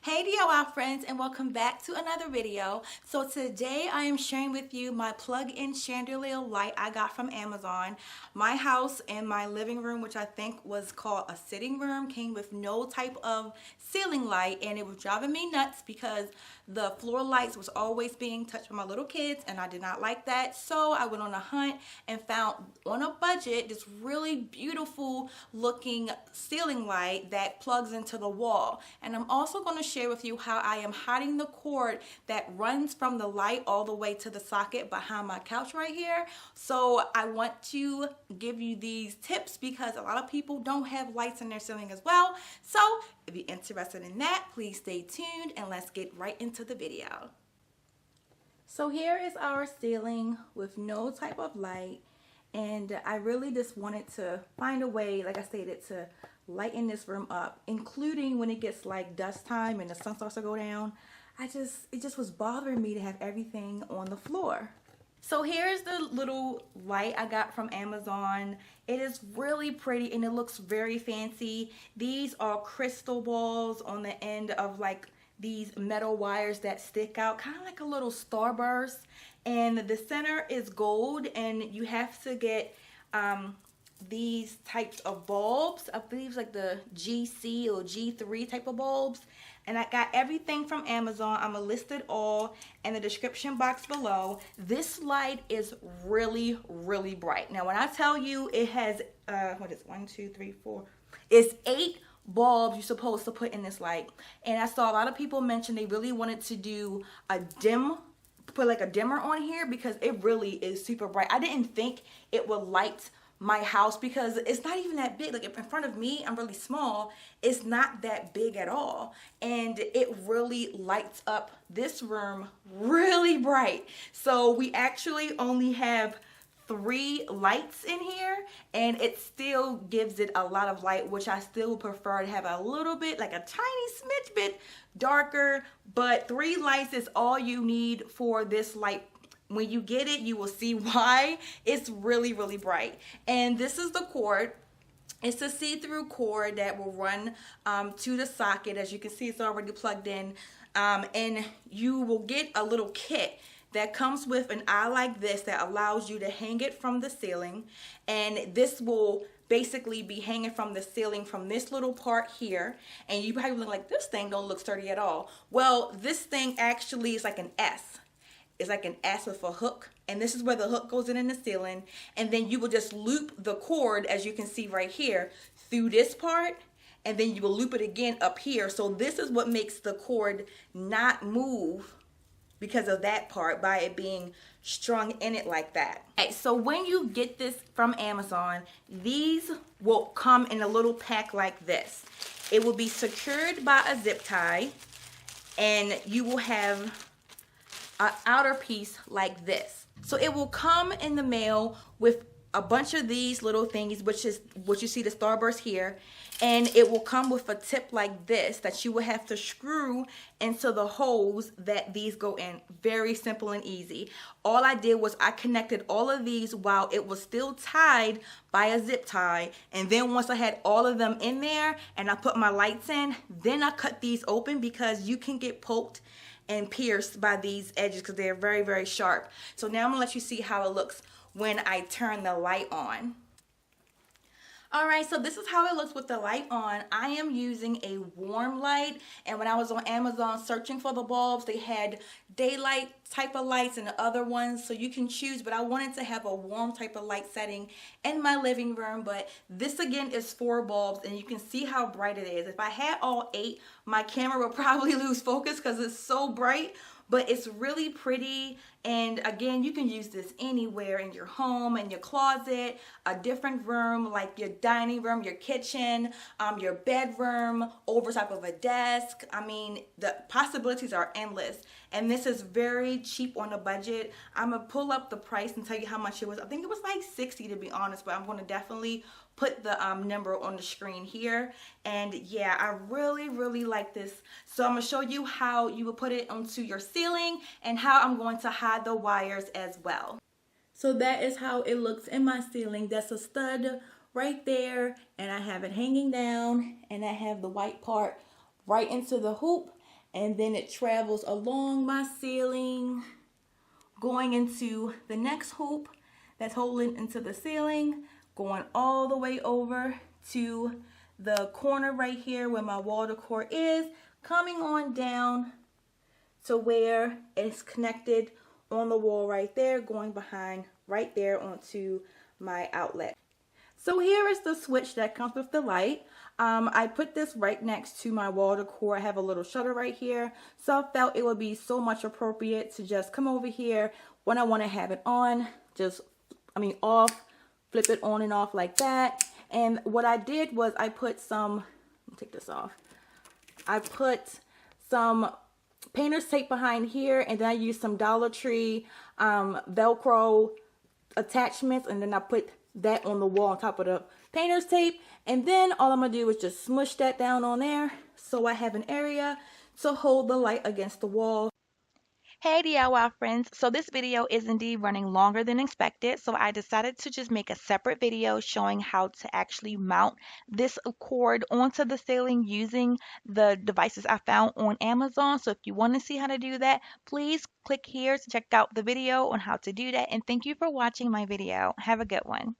Hey DIY friends, and welcome back to another video. So today I am sharing with you my plug-in chandelier light I got from Amazon. My house and my living room, which I think was called a sitting room, came with no type of ceiling light, and it was driving me nuts because the floor lights was always being touched by my little kids, and I did not like that. So I went on a hunt and found on a budget this really beautiful looking ceiling light that plugs into the wall. And I'm also going to share with you how I am hiding the cord that runs from the light all the way to the socket behind my couch right here. So I want to give you these tips because a lot of people don't have lights in their ceiling as well. So if you're interested in that, please stay tuned and let's get right into the video. So here is our ceiling with no type of light, and I really just wanted to find a way, like I stated, to lighten this room up, including when it gets like dust time and the sun starts to go down. It just was bothering me to have everything on the floor. So here's the little light I got from Amazon. It is really pretty and it looks very fancy. These are crystal balls on the end of like these metal wires that stick out, kind of like a little starburst. And the center is gold, and you have to get these types of bulbs. I believe it's like the GC or G3 type of bulbs. And I got everything from Amazon. I'm gonna list it all in the description box below. This light is really, really bright. Now, when I tell you it has, what is it? 1, 2, 3, 4. It's 8 bulbs you're supposed to put in this light. And I saw a lot of people mention they really wanted to do a put like a dimmer on here because it really is super bright. I didn't think it would light my house because it's not even that big. Like in front of me, I'm really small. It's not that big at all. And it really lights up this room really bright. So we actually only have 3 lights in here, and it still gives it a lot of light, which I still would prefer to have a little bit, like a tiny smidge bit darker, but 3 lights is all you need for this light. When you get it, you will see why. It's really, really bright. And this is the cord. It's a see-through cord that will run to the socket. As you can see, it's already plugged in. And you will get a little kit that comes with an eye like this that allows you to hang it from the ceiling. And this will basically be hanging from the ceiling from this little part here. And you probably look like, this thing don't look sturdy at all. Well, this thing actually is like an S. It's like an S with a hook, and this is where the hook goes in the ceiling, and then you will just loop the cord, as you can see right here, through this part, and then you will loop it again up here. So this is what makes the cord not move because of that part, by it being strung in it like that. Okay, so when you get this from Amazon, these will come in a little pack like this. It will be secured by a zip tie, and you will have an outer piece like this. So it will come in the mail with a bunch of these little thingies, which is what you see, the starburst here, and it will come with a tip like this that you will have to screw into the holes that these go in. Very simple and easy. All I did was I connected all of these while it was still tied by a zip tie, and then once I had all of them in there and I put my lights in, then I cut these open because you can get poked and pierced by these edges because they're very, very sharp. So now I'm gonna let you see how it looks when I turn the light on. Alright, so this is how it looks with the light on. I am using a warm light, and when I was on Amazon searching for the bulbs, they had daylight type of lights and other ones, so you can choose, but I wanted to have a warm type of light setting in my living room. But this again is 4 bulbs, and you can see how bright it is. If I had all 8, my camera would probably lose focus because it's so bright. But it's really pretty, and again, you can use this anywhere in your home, in your closet, a different room like your dining room, your kitchen, your bedroom, over top of a desk. I mean, the possibilities are endless, and this is very cheap on a budget. I'm gonna pull up the price and tell you how much it was. I think it was like $60 to be honest, but I'm gonna definitely put the number on the screen here. And yeah, I really, really like this. So I'm gonna show you how you would put it onto your ceiling and how I'm going to hide the wires as well. So that is how it looks in my ceiling. That's a stud right there, and I have it hanging down, and I have the white part right into the hoop, and then it travels along my ceiling, going into the next hoop that's holding into the ceiling, going all the way over to the corner right here where my wall decor is, coming on down to where it's connected on the wall right there, going behind right there onto my outlet. So here is the switch that comes with the light. I put this right next to my wall decor. I have a little shutter right here, so I felt it would be so much appropriate to just come over here when I want to have it on, off, flip it on and off like that. And what I did was I put some, let me take this off. I put some painter's tape behind here, and then I used some Dollar Tree Velcro attachments, and then I put that on the wall on top of the painter's tape. And then all I'm gonna do is just smush that down on there so I have an area to hold the light against the wall. Hey DIY friends, so this video is indeed running longer than expected, so I decided to just make a separate video showing how to actually mount this cord onto the ceiling using the devices I found on Amazon. So if you want to see how to do that, please click here to check out the video on how to do that, and thank you for watching my video. Have a good one.